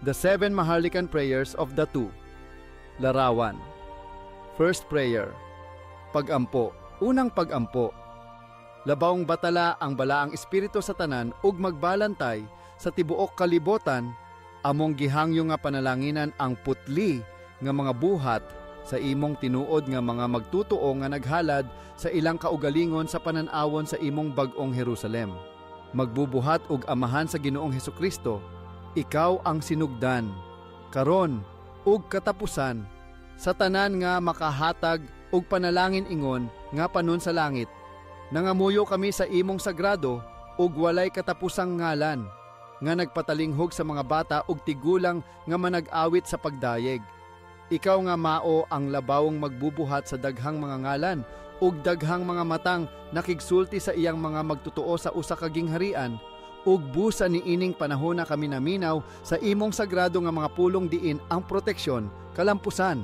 The 7 Maharlikan Prayers of the Two. Larawan. First prayer. Pag-ampo. Unang pag-ampo. Labawng batala ang balaang espiritu sa tanan ug magbalantay sa tibuok kalibotan, among gihangyo nga panalanginan ang putli nga mga buhat sa imong tinuod nga mga magtutuo nga naghalad sa ilang kaugalingon sa pananawon sa imong bag-ong Jerusalem. Magbubuhat og amahan sa Ginoong Hesukristo, ikaw ang sinugdan, karon ug katapusan sa tanan nga makahatag og panalangin ingon nga panon sa langit. Nangamuyo kami sa imong sagrado ug walay katapusang ngalan nga nagpatalinghog sa mga bata ug tigulang nga manag-awit sa pagdayeg. Ikaw nga mao ang labawong magbubuhat sa daghang mga ngalan ug daghang mga matang nakigsulti sa iyang mga magtutuo sa usa ka gingharian ug busa ni ining panahon na kami naminaw sa imong sagrado nga mga pulong diin ang proteksyon, kalampusan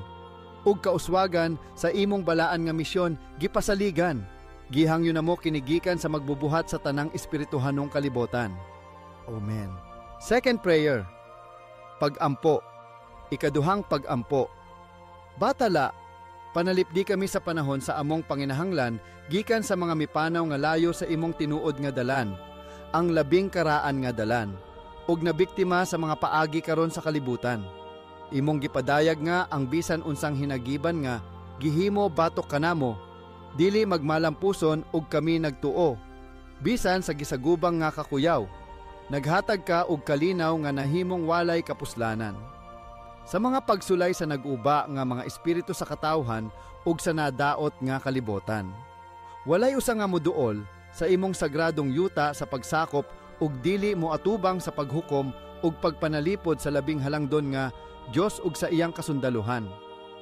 ug kauswagan sa imong balaan nga misyon gipasaligan. Gihangyo na mo kinigikan sa magbubuhat sa tanang espirituhanong kalibotan. Amen. Second prayer. Pag-ampo. Ikaduhang pag-ampo. Batala, panalipdi kami sa panahon sa among panginahanglan gikan sa mga mipanaw nga layo sa imong tinuod nga dalan, ang labing karaan nga dalan, ug nabiktima sa mga paagi karon sa kalibutan. Imong gipadayag nga ang bisan unsang hinagiban nga gihimo batok kanamo, dili magmalampuson ug kami nagtuo, bisan sa gisagubang nga kakuyaw. Naghatag ka og kalinaw nga nahimong walay kapuslanan. Sa mga pagsulay sa nag-uba nga mga espiritu sa katawhan ug sa nadaot nga kalibotan. Walay usa nga moduol sa imong sagradong yuta sa pagsakop ug dili mo atubang sa paghukom ug pagpanalipod sa labing halangdon nga Dios ug sa iyang kasundaluhan.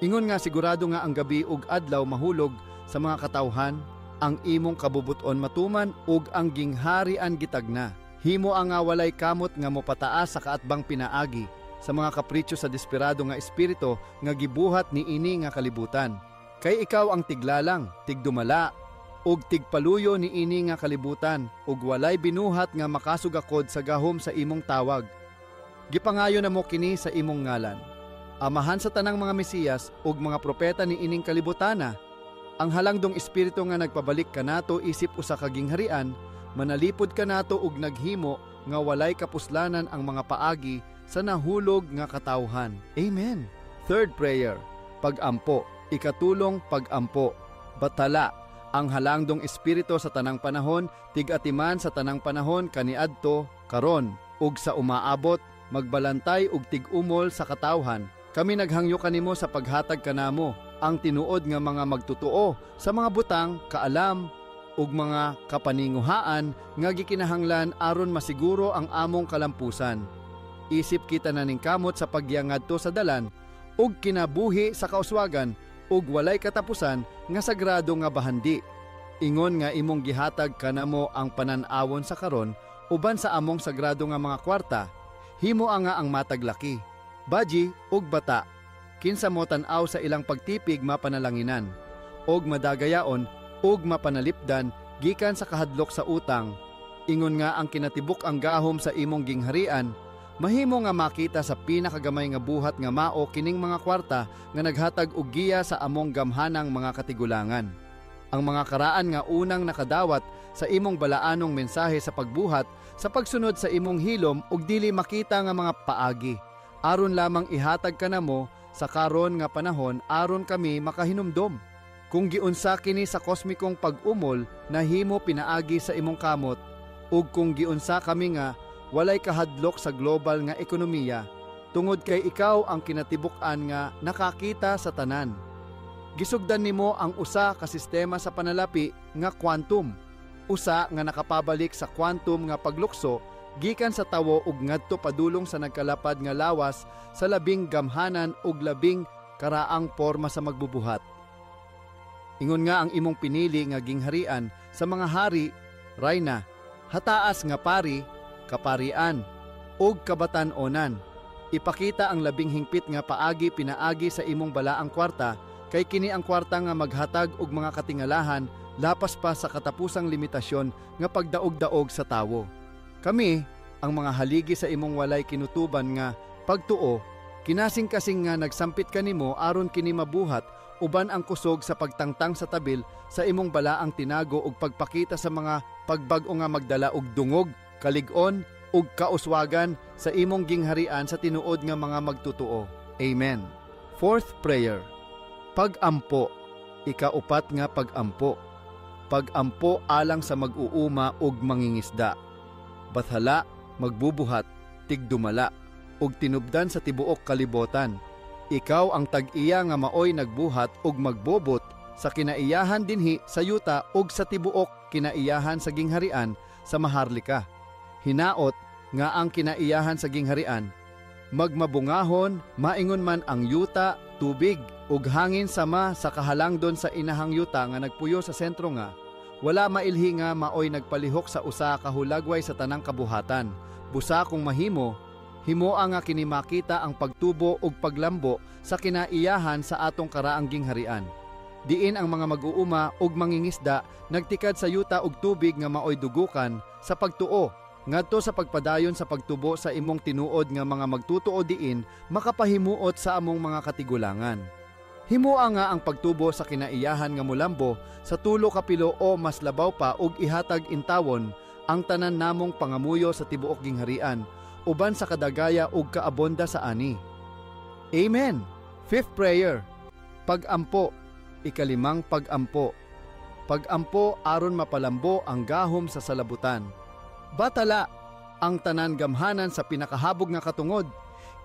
Ingon nga sigurado nga ang gabi ug adlaw mahulog sa mga katawhan, ang imong kabubuton matuman ug ang gingharian gitagna. Himo ang nga walay kamot nga mopataas sa kaatbang pinaagi sa mga kapritsyo sa desperado nga espiritu nga gibuhat ni ini nga kalibutan. Kay ikaw ang tiglalang, tigdumala, ug tigpaluyo ni ini nga kalibutan, ug walay binuhat nga makasugakod sa gahom sa imong tawag. Gipangayo na mo kini sa imong ngalan. Amahan sa tanang mga Mesiyas ug mga propeta ni ining kalibutana, ang halangdong espiritu nga nagpabalik kanato isip usa ka gingharian, manalipod kanato ug naghimo nga walay kapuslanan ang mga paagi sa nahulog nga katawhan. Amen. Third prayer. Pag-ampo. Ikatulong pag-ampo. Batala. Ang halangdong espiritu sa tanang panahon, tig-atiman sa tanang panahon kaniadto, karon, ug sa umaabot, magbalantay ug tig-umol sa katawhan. Kami naghangyo kanimo sa paghatag kanamo, ang tinuod nga mga magtutuo sa mga butang, kaalam, ug mga kapaninguhaan nga gikinahanglan aron masiguro ang among kalampusan. Isip kita na ning kamot sa pagyangadto sa dalan ug kinabuhi sa kauswagan ug walay katapusan nga sagrado nga bahandi. Ingon nga imong gihatag kanamo ang panan-awon sa karon uban sa among sagrado nga mga kwarta. Himo nga ang mataglaki, baji ug bata. Kinsa mo tan-aw sa ilang pagtipig mapanalanginan ug madagayaon ug mapanalipdan gikan sa kahadlok sa utang. Ingon nga ang kinatibuk ang gahom sa imong gingharian, mahimo nga makita sa pinakagamay nga buhat nga mao kining mga kwarta nga naghatag og giya sa among gamhanang mga katigulangan. Ang mga karaan nga unang nakadawat sa imong balaanong mensahe sa pagbuhat sa pagsunod sa imong hilom ug dili makita nga mga paagi, aron lamang ihatag kanamo sa karon nga panahon aron kami makahinumdom. Kung giunsa kini sa kosmikong pag-umol nahimo pinaagi sa imong kamot, ug kung giunsa kami nga walay kahadlok sa global nga ekonomiya, tungod kay ikaw ang kinatibuk-an nga nakakita sa tanan. Gisugdan nimo ang usa ka sistema sa panalapi nga quantum, usa nga nakapabalik sa quantum nga paglukso gikan sa tawo ug ngadto padulong sa nagkalapad nga lawas sa labing gamhanan ug labing karaang porma sa magbubuhat. Ingon nga ang imong pinili nga gingharian sa mga hari, rayna, hataas nga pari, kaparian, ug kabatan-onan. Ipakita ang labing hingpit nga paagi pinaagi sa imong balaang kwarta, kay kini ang kwarta nga maghatag og mga katingalahan lapas pa sa katapusang limitasyon nga pagdaog-daog sa tawo. Kami, ang mga haligi sa imong walay kinutuban nga Pagtuo, kinasing-kasing nga nagsampit kanimo aron kini mabuhat uban ang kusog sa pagtangtang sa tabil sa imong balaang tinago ug pagpakita sa mga pagbag-o nga magdala og dungog, kalig-on ug kauswagan sa imong gingharian sa tinuod nga mga magtutuo. Amen. Fourth prayer. Pag-ampo. Ikaupat nga pag-ampo. Pag-ampo alang sa mag-uuma ug mangingisda. Bathala, magbubuhat, tigdumala, ug tinubdan sa tibuok kalibotan. Ikaw ang tag-iya nga maoy nagbuhat ug magbobot sa kinaiyahan dinhi sa yuta ug sa tibuok kinaiyahan sa gingharian sa maharlika. Hinaot nga ang kinaiyahan sa gingharian magmabungahon, maingon man ang yuta, tubig ug hangin sama sa kahalangdon sa inahang yuta nga nagpuyo sa sentro nga wala mailhi nga maoy nagpalihok sa usa ka hulagway sa tanang kabuhatan. Busa kung mahimo, himoa nga kini makita ang pagtubo ug paglambo sa kinaiyahan sa atong karaang gingharian. Diin ang mga mag-uuma ug mangingisda nagtikad sa yuta ug tubig nga maoy dugukan sa pagtuo ngadto sa pagpadayon sa pagtubo sa imong tinuod nga mga magtutuo diin makapahimuot sa among mga katigulangan. Himoa nga ang pagtubo sa kinaiyahan nga mulambo sa tulo ka pilo o mas labaw pa ug ihatag intawon ang tanan namong pangamuyo sa tibuok gingharian uban sa kadagaya ug kaabonda sa ani. Amen. Fifth prayer. Pag-ampo. Ikalimang pag-ampo. Pag-ampo aron mapalambo ang gahom sa salabutan. Batala, ang tanan gamhanan sa pinakahabog nga katungod.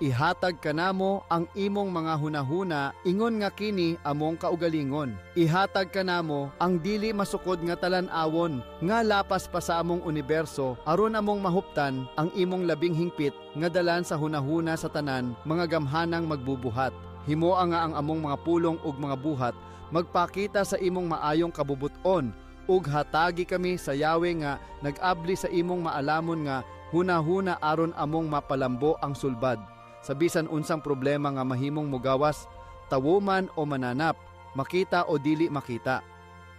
Ihatag kanamo ang imong mga hunahuna ingon nga kini among kaugalingon. Ihatag kanamo ang dili masukod nga talan-awon nga lapas pa sa among universo aron among mahuptan ang imong labing hingpit nga dalan sa hunahuna sa tanan mga gamhanang magbubuhat. Himoa nga ang among mga pulong ug mga buhat magpakita sa imong maayong kabubuton ug hatagi kami sa Yahweh nga nag-abli sa imong maalamon nga hunahuna aron among mapalambo ang sulbad. Sa bisan unsang problema nga mahimong mugawas, tawuman o mananap, makita o dili makita.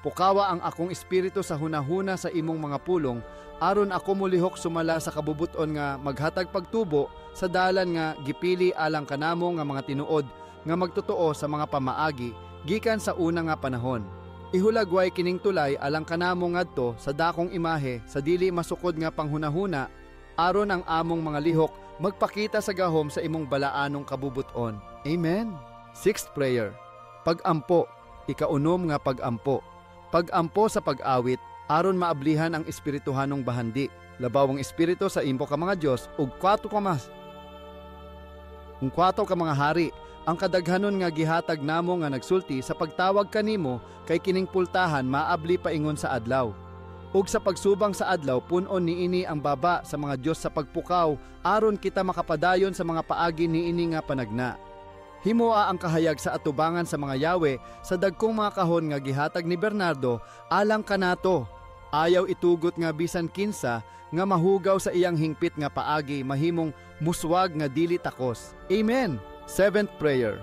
Pukawa ang akong espiritu sa hunahuna sa imong mga pulong, aron ako mulihok sumala sa kabubuton nga maghatag pagtubo sa dalan nga gipili alang kanamo nga mga tinuod nga magtotoo sa mga pamaagi gikan sa una nga panahon. Ihulagway kining tulay alang kanamo ngadto sa dakong imahe sa dili masukod nga panghunahuna aron ang among mga lihok magpakita sa gahom sa imong balaanong kabubuton. Amen. Sixth prayer. Pag-ampo. Ikaunom nga pag-ampo. Pag-ampo sa pag-awit aron maablihan ang espirituhanong bahandi. Labaw ang espiritu sa impo ka mga Dios ug kwato ka mga hari. Ang kadaghanon nga gihatag namo nga nagsulti sa pagtawag kanimo kay kining pultahan maabli paingon sa adlaw. Ug sa pagsubang sa adlaw punon niini ang baba sa mga Dios sa pagpukaw aron kita makapadayon sa mga paagi niini nga panagna. Himoa ang kahayag sa atubangan sa mga Yahweh sa dagkong mga kahon nga gihatag ni Bernardo alang kanato. Ayaw itugot nga bisan kinsa nga mahugaw sa iyang hingpit nga paagi mahimong muswag nga dili takos. Amen. Seventh prayer.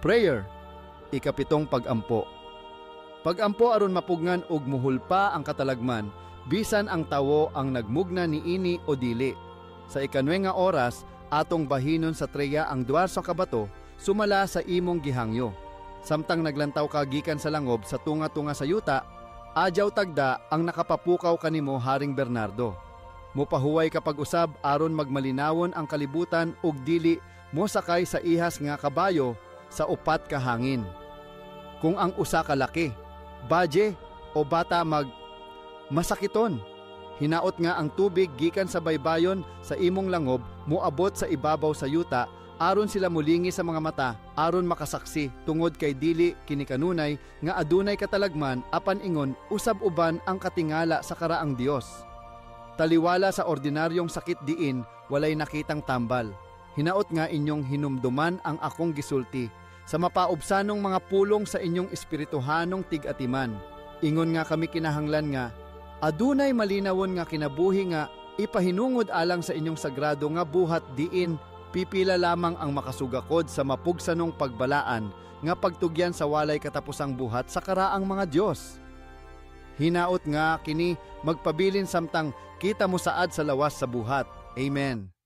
Prayer. Ikapitong pag-ampo. Pag-ampo aron mapugnan og muhulpa ang katalagman bisan ang tawo ang nagmugna niini o dili. Sa ikanwe nga oras atong bahinon sa treya ang duwar sa kabato sumala sa imong gihangyo. Samtang naglantaw ka gikan sa langob sa tunga-tunga sa yuta, adyaw tagda ang nakapapukaw kanimo Haring Bernardo. Mopahuway kapag usab aron magmalinawon ang kalibutan ug dili mo sakay sa ihas nga kabayo sa upat ka hangin. Kung ang usa ka laki, badye o bata masakiton. Hinaot nga ang tubig gikan sa baybayon sa imong langob moabot sa ibabaw sa yuta aron sila mulingi sa mga mata aron makasaksi tungod kay dili kini kanunay nga adunay katalagman apan ingon usab uban ang katingala sa karaang Dios. Taliwala sa ordinaryong sakit diin walay nakitang tambal. Hinaot nga inyong hinumduman ang akong gisulti sa mapaubsanong mga pulong sa inyong espirituhanong tig-atiman. Ingon nga kami kinahanglan nga, adunay malinawon nga kinabuhi nga ipahinungod alang sa inyong sagrado nga buhat diin pipila lamang ang makasugakod sa mapugsanong pagbalaan nga pagtugyan sa walay katapusang buhat sa karaang mga Dios. Hinaot nga kini magpabilin samtang kita mo saad sa lawas sa buhat. Amen.